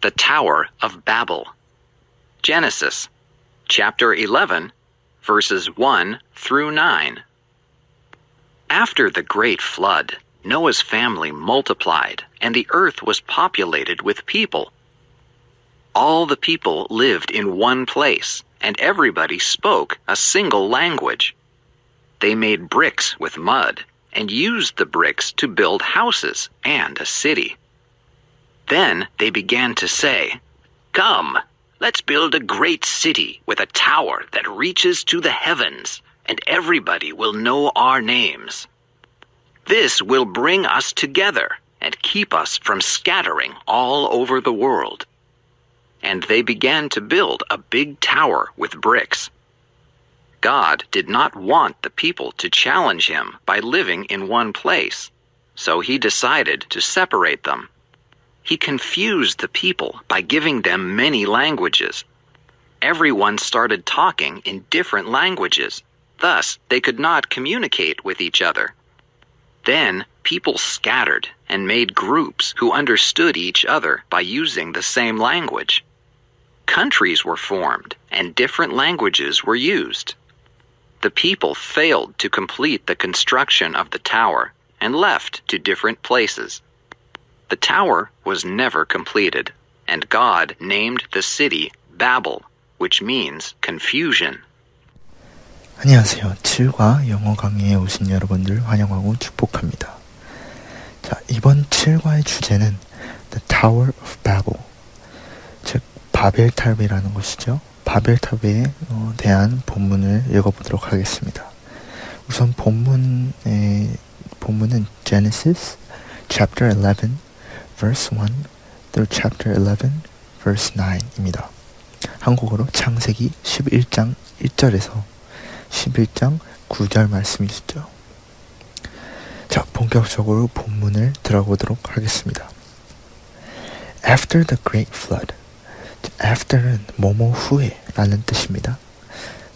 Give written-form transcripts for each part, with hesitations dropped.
the Tower of Babel. Genesis, chapter 11, verses 1 through 9. After the great flood, Noah's family multiplied, and the earth was populated with people. All the people lived in one place, and everybody spoke a single language. They made bricks with mud, and used the bricks to build houses and a city. Then they began to say, "Come, let's build a great city with a tower that reaches to the heavens, and everybody will know our names. This will bring us together and keep us from scattering all over the world." And they began to build a big tower with bricks. God did not want the people to challenge him by living in one place, so he decided to separate them. He confused the people by giving them many languages. Everyone started talking in different languages, thus they could not communicate with each other. Then people scattered and made groups who understood each other by using the same language. Countries were formed and different languages were used. The people failed to complete the construction of the tower and left to different places. The tower was never completed, and God named the city Babel, which means confusion. 안녕하세요. 7과 영어 강의에 오신 여러분들 환영하고 축복합니다. 자, 이번 7과의 주제는 The Tower of Babel, 즉 바벨탑이라는 것이죠. 바벨탑에 대한 본문을 읽어보도록 하겠습니다. 우선 본문은 Genesis chapter 11 verse 1 through chapter 11 verse 9입니다. 한국어로 창세기 11장 1절에서 11장 9절 말씀이시죠. 자, 본격적으로 본문을 들어보도록 하겠습니다. After the great flood, after는 뭐뭐 후에 라는 뜻입니다.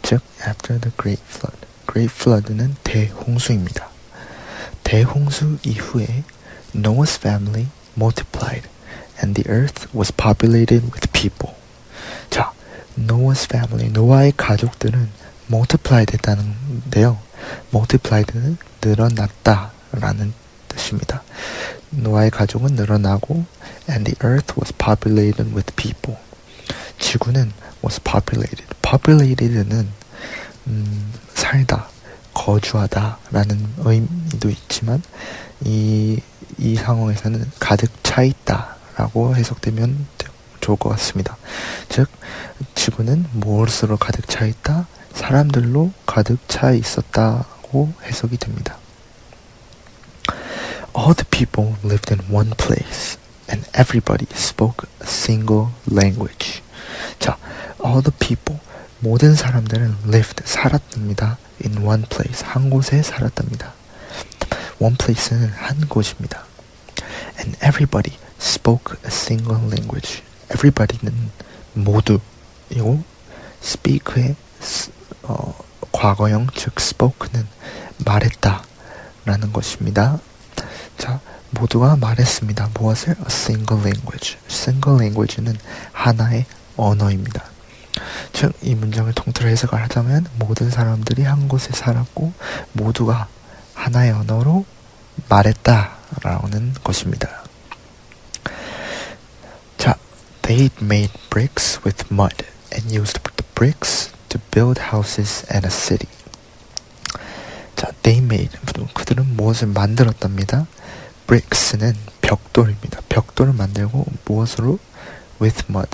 즉, after the great flood, great flood는 대홍수입니다. 대홍수 이후에 Noah's family multiplied and the earth was populated with people. 자, Noah's family, 노아의 가족들은 multiplied 했다는데요. multiplied는 늘어났다 라는 뜻입니다. 노아의 가족은 늘어나고 and the earth was populated with people. 지구는 was populated. poplated는 살다, 거주하다 라는 의미도 있지만 이 상황에서는 가득 차 있다 라고 해석되면 좋을 것 같습니다. 즉, 지구는 무엇으로 가득 차 있다? 사람들로 가득 차 있었다고 해석이 됩니다. All the people lived in one place and everybody spoke a single language. 자, all the people, 모든 사람들은 lived, 살았답니다. in one place, 한 곳에 살았답니다. one place는 한 곳입니다. And everybody spoke a single language. everybody는 모두이고 speak의 과거형, 즉 spoke는 말했다 라는 것입니다. 자, 모두가 말했습니다. 무엇을? A single language. single language는 하나의 언어입니다. 즉, 이 문장을 통틀어 해석을 하자면 모든 사람들이 한 곳에 살았고 모두가 하나의 언어로 말했다라는 것입니다. 자, they made bricks with mud and used the bricks to build houses and a city. 자, they made, 그들은 무엇을 만들었답니다. bricks는 벽돌입니다. 벽돌을 만들고 무엇으로? with mud.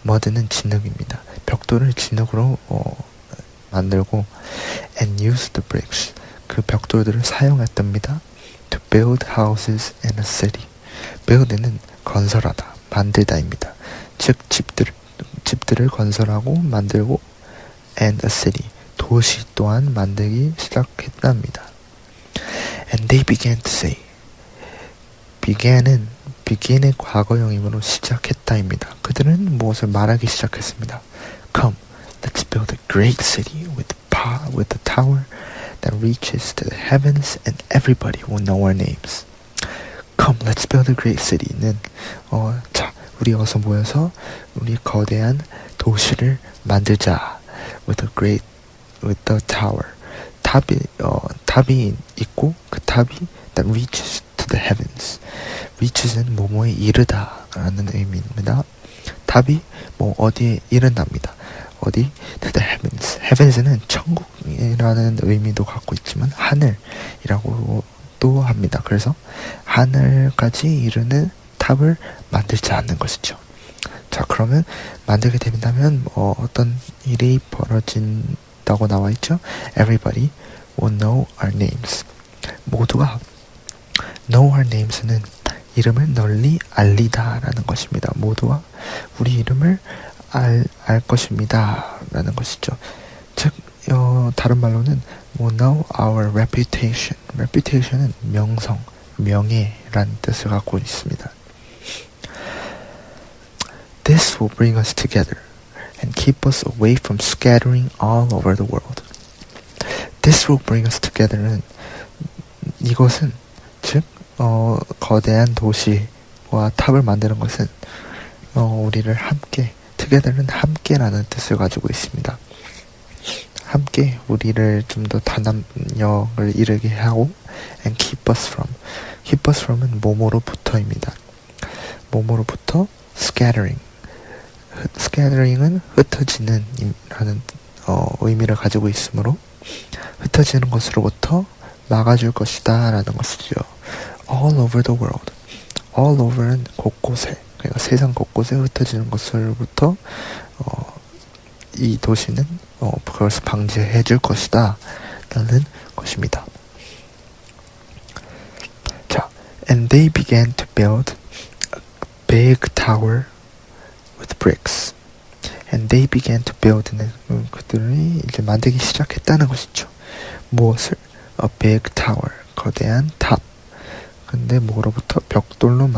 mud는 진흙입니다. 벽돌을 진흙으로 만들고 and used the bricks. 그 벽돌들을 사용했답니다. to build houses and a city. build는 건설하다, 만들다입니다. 즉, 집들을 건설하고 만들고 and a city. 도시 또한 만들기 시작했답니다. And they began to say. begin의 과거형이므로 시작했다입니다. 그들은 무엇을 말하기 시작했습니다. Come, let's build a great city with a tower that reaches to the heavens and everybody will know our names. Come, let's build a great city는 자, 우리 어서 모여서 우리 거대한 도시를 만들자. with the tower. 탑이 있고 그 탑이 that reaches to the heavens. reaches는 뭐뭐에 이르다 라는 의미입니다. 탑이 뭐 어디에 이른답니다. 어디? to the heavens. heavens는 천국이라는 의미도 갖고 있지만 하늘이라고도 합니다. 그래서 하늘까지 이르는 탑을 만들지 않는 것이죠. 자, 그러면 만들게 된다면 어떤 일이 벌어진다고 나와 있죠? Everybody will know our names. 모두가 know our names는 이름을 널리 알리다 라는 것입니다. 모두가 우리 이름을 알 것입니다 라는 것이죠. 즉 다른 말로는 will know our reputation. reputation은 명성, 명예라는 뜻을 갖고 있습니다. This will bring us together and keep us away from scattering all over the world. This will bring us together는 이것은 즉 거대한 도시와 탑을 만드는 것은 우리를 함께 together는 함께라는 뜻을 가지고 있습니다. 함께 우리를 좀 더 단합력을 이루게 하고 and keep us from은 뭐뭐로부터입니다. 뭐뭐로부터 scattering은 흩어지는 라는 의미를 가지고 있으므로 흩어지는 것으로부터 막아줄 것이다 라는 것이죠. all over the world. all over는 곳곳에, 그러니까 세상 곳곳에 흩어지는 것으로부터 이 도시는 그것을 방지해 줄 것이다 라는 것입니다. 자, and they began to build a big tower with bricks. And they began to build는 그들이 이제 만들기 시작했다는 것이죠. 무엇을? A big tower, 거대한 탑. 근데 뭐로부터? 벽돌로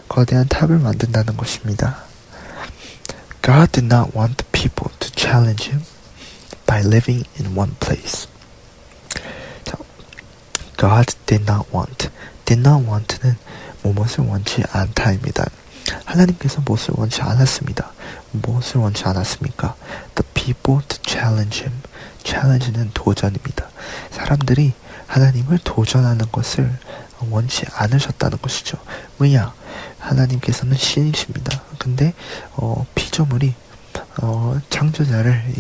거대한 탑을 만든다는 것입니다. God did not want the people to challenge him by living in one place. 자, God did not want는 무엇을 원치 않다입니다. 하나님께서 무엇을 원치 않았습니다. 무엇을 원치 않았습니까? The people to challenge him. challenge는 도전입니다. 사람들이 하나님을 도전하는 것을 원치 않으셨다는 것이죠. 왜냐? 하나님께서는 신이십니다. 근데 피조물이 창조자를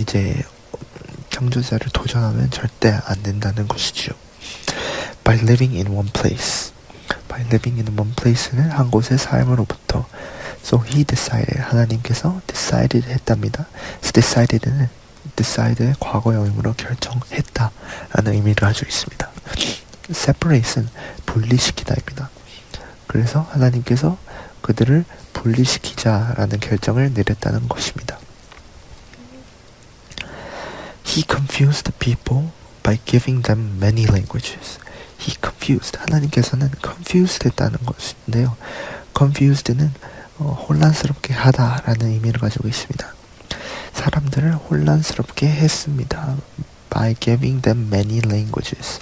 도전하면 절대 안 된다는 것이죠. By living in one place. By living in one place는 한 곳의 삶으로부터. So he decided. 하나님께서 decided 했답니다. decided는 decide의 과거의 의미로 결정했다 라는 의미를 가지고 있습니다. separate은 분리시키다입니다. 그래서 하나님께서 그들을 분리시키자라는 결정을 내렸다는 것입니다. He confused the people by giving them many languages. He confused. 하나님께서는 confused 했다는 것인데요. confused는 혼란스럽게 하다라는 의미를 가지고 있습니다. 사람들을 혼란스럽게 했습니다. By giving them many languages.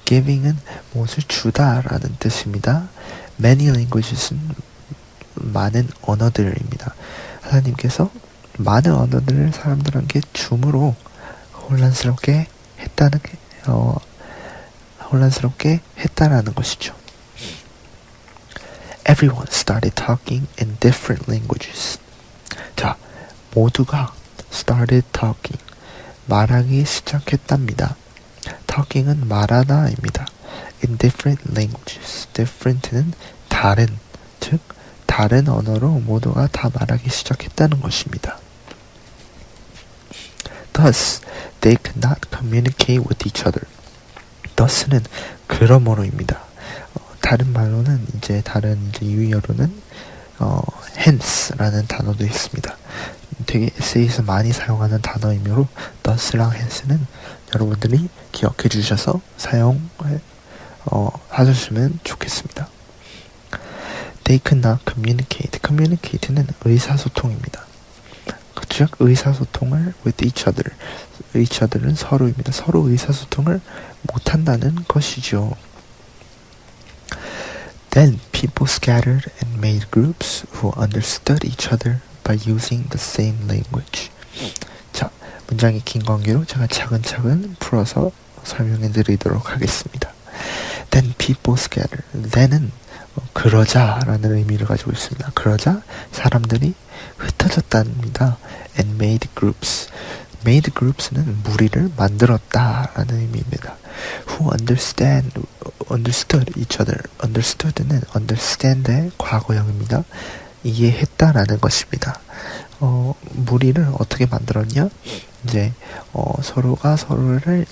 giving은 무엇을 주다라는 뜻입니다. Many languages는 많은 언어들입니다. 하나님께서 많은 언어들을 사람들에게 줌으로 혼란스럽게 했다라는 것이죠. Everyone started talking in different languages. 자, 모두가 started talking. 말하기 시작했답니다. talking은 말하다입니다. in different languages. different는 다른, 즉 다른 언어로 모두가 다 말하기 시작했다는 것입니다. Thus, they could not communicate with each other. thus는 그러므로입니다. 다른 말로는 다른 유의어로는 hence라는 단어도 있습니다. 되게 에세이에서 많이 사용하는 단어이므로 thus랑 hence는 여러분들이 기억해 주셔서 하셨으면 좋겠습니다. They could not communicate. communicate는 의사소통입니다. 즉 의사소통을 with each other. each other는 서로입니다. 서로 의사소통을 못한다는 것이죠. Then people scattered and made groups who understood each other by using the same language. 자, 문장이 긴 관계로 제가 차근차근 풀어서 설명해 드리도록 하겠습니다. Then people scattered. then은 그러자라는 의미를 가지고 있습니다. 그러자 사람들이 흩어졌답니다. And made groups. made groups는 무리를 만들었다라는 의미입니다. Who understood each other. understood는 understand의 과거형입니다. 이해했다라는 것입니다. 무리를 어떻게 만들었냐? 이제 서로가 서로를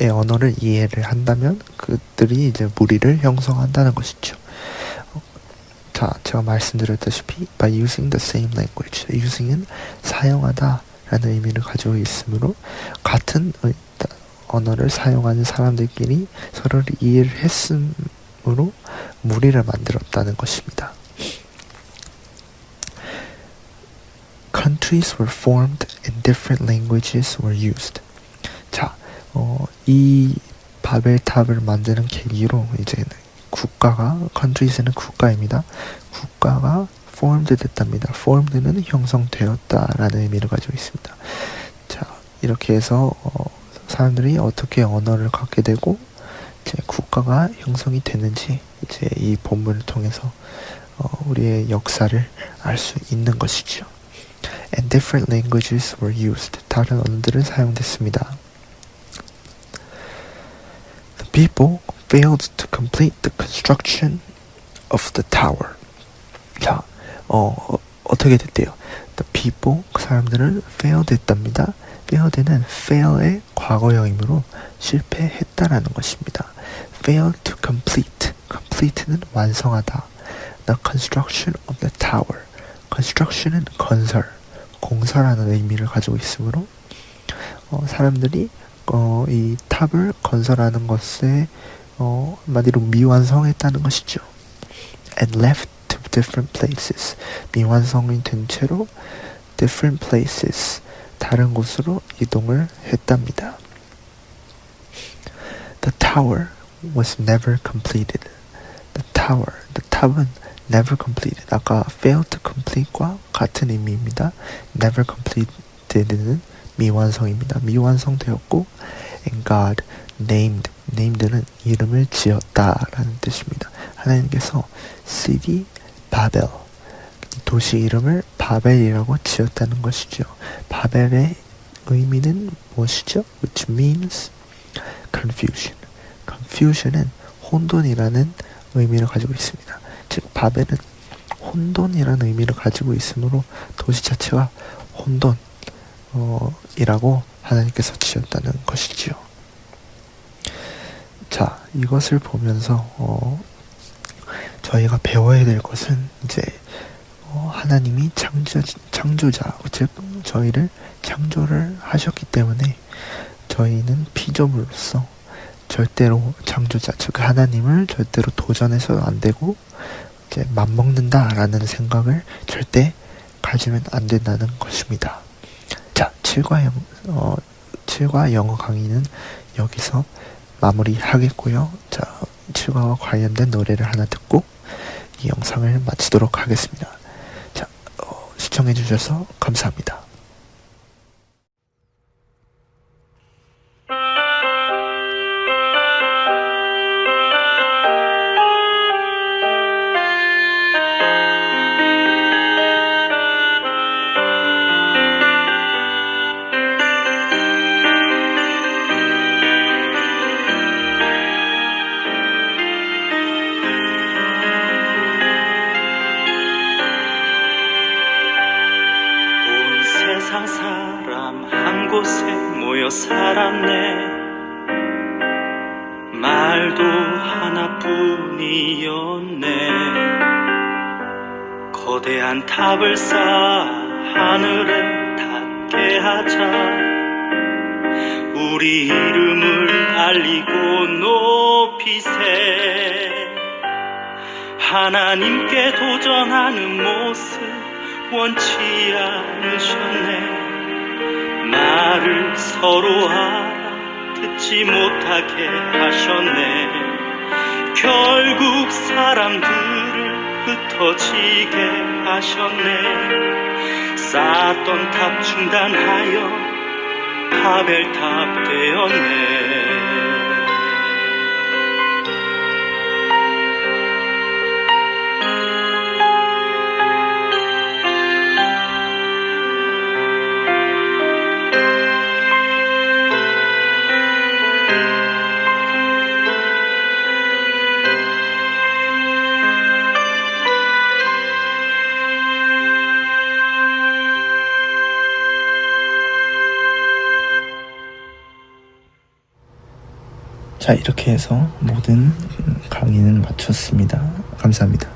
언어를 이해를 한다면 그들이 이제 무리를 형성한다는 것이죠. 자, 제가 말씀드렸다시피 by using the same language. using은 사용하다 라는 의미를 가지고 있으므로 같은 언어를 사용하는 사람들끼리 서로를 이해를 했으므로 무리를 만들었다는 것입니다. Countries were formed and different languages were used. 자, 이 바벨탑을 만드는 계기로 이제 국가가 countries는 국가입니다. 국가가 formed 됐답니다. formed는 형성되었다라는 의미를 가지고 있습니다. 자, 이렇게 해서 사람들이 어떻게 언어를 갖게 되고 이제 국가가 형성이 되는지 이제 이 본문을 통해서 우리의 역사를 알 수 있는 것이죠. And different languages were used. 다른 언어들은 사용됐습니다. The people failed to complete the construction of the tower. 자, 어떻게 됐대요? The people, 그 사람들은 failed 했답니다. failed는 fail의 과거형이므로 실패했다라는 것입니다. failed to complete, complete는 완성하다. The construction of the tower, construction은 건설, 공사라는 의미를 가지고 있으므로 사람들이 이 탑을 건설하는 것에 한마디로 미완성했다는 것이죠. And left to different places. 미완성이 된 채로 different places. 다른 곳으로 이동을 했답니다. The tower was never completed. The tower, the 탑은 never completed. 아까 failed to complete과 같은 의미입니다. never completed는 미완성입니다. 미완성되었고 and God named, named는 이름을 지었다라는 뜻입니다. 하나님께서 city 바벨, 도시 이름을 바벨이라고 지었다는 것이죠. 바벨의 의미는 무엇이죠? Which means confusion. confusion은 혼돈이라는 의미를 가지고 있습니다. 즉 바벨은 혼돈이라는 의미를 가지고 있으므로 도시 자체가 혼돈 이라고 하나님께서 지었다는 것이지요. 자, 이것을 보면서 저희가 배워야 될 것은 이제 하나님이 창조자, 즉 저희를 창조를 하셨기 때문에 저희는 피조물로서 절대로 창조자, 즉 하나님을 절대로 도전해서는 안 되고 이제 맘먹는다라는 생각을 절대 가지면 안 된다는 것입니다. 자, 7과 영어 강의는 여기서 마무리하겠고요. 자, 7과와 관련된 노래를 하나 듣고 이 영상을 마치도록 하겠습니다. 자, 시청해주셔서 감사합니다. 세상 사람 한 곳에 모여 살았네. 말도 하나뿐이었네. 거대한 탑을 쌓아 하늘에 닿게 하자. 우리 이름을 알리고 높이세. 하나님께 도전하는 모습 원치 않으셨네. 말을 서로 알아듣지 못하게 하셨네. 결국 사람들을 흩어지게 하셨네. 쌓았던 탑 중단하여 바벨탑 되었네. 자, 이렇게 해서 모든 강의는 마쳤습니다. 감사합니다.